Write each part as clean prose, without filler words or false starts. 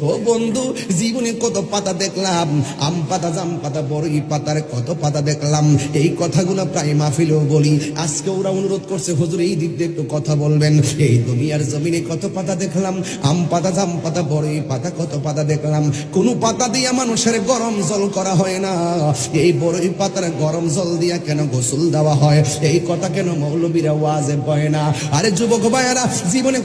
ও বন্ধু, জীবনে কত পাতা দেখলাম, আম পাতা, জাম পাতা, বড়ই পাতার কত পাতা দেখলাম। এই কথাগুলো প্রায় মাহফিলেও বলি। আজকে ওরা অনুরোধ করছে, হুজুর এই দিক দিয়ে একটু কথা বলবেন। এই দুনিয়ার জমিনে কত পাতা দেখলাম, আম পাতা, জাম পাতা, বড়ই পাতা, কত পাতা দেখলাম। কোন পাতা দিয়া মানুষের গরম জল করা হয় না। এই বড়ই পাতার গরম জল দিয়া কেন গোসল দেওয়া হয়? এই কথা কেন মৌলবীরা ওয়াজে বলে না? আরে যুবক ভাইয়েরা, জীবনে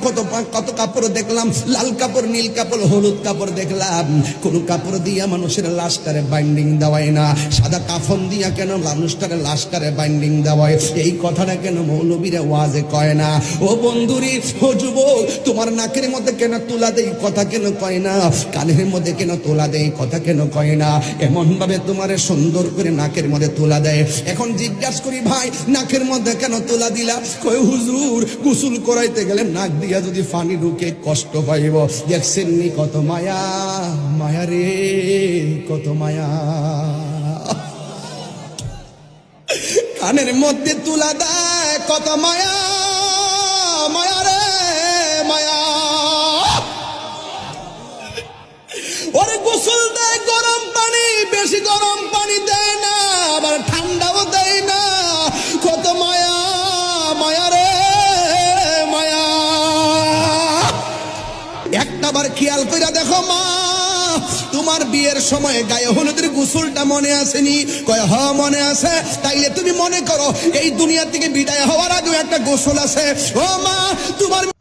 কত কাপড় দেখলাম, লাল কাপড়, নীল কাপড়, হলুদ কাপড় দেখলাম। কোন কাপড় দিয়া মানুষের লাশটারে বাইন্ডিং দেওয়ায় না। সাদা কাফন দিয়া কেন মানুষটারে লাশটারে বাইন্ডিং দেওয়ায়? এই কথাটা কেন মৌলবীরা ওয়াজে কয় না? ও বন্ধুরি, ও যুবক, তোমার নাকের মধ্যে কেন তুলা দেই কথা কেন কয় না? কানের মধ্যে কেন তুলা দেই কথা কেন কয় না? এমন ভাবে তোমারে সুন্দর করে নাকের মধ্যে তুলা দেয়। এখন জিজ্ঞাসা করি, ভাই নাকের মধ্যে কেন তুলা দিলা? কয় হুজুর, গোসল করাইতে গেলে নাক দিয়া যদি পানি ঢুকে কষ্ট পাইব। দেখছেন নি কত মায়া, মায়া রে কত মায়া। কানের মধ্যে তুলা দেয় কত মায়া, মায়া রে মায়া। ওরে গোসল দেয় গরম পানি, বেশি গরম পানি দেয় না, আবার ঠান্ডাও দেয় না। কত মায়া, মায়া রে মায়া। একটাবার খেয়াল কইরা দেখো মা, তোমার বিয়ের সময় গায়ে হলুদের গোসলটা মনে আসেনি? কয় হ মনে আছে। তাইলে তুমি মনে করো, এই দুনিয়া থেকে বিদায় হওয়ার আগে একটা গোসল আছে। ও মা, তোমার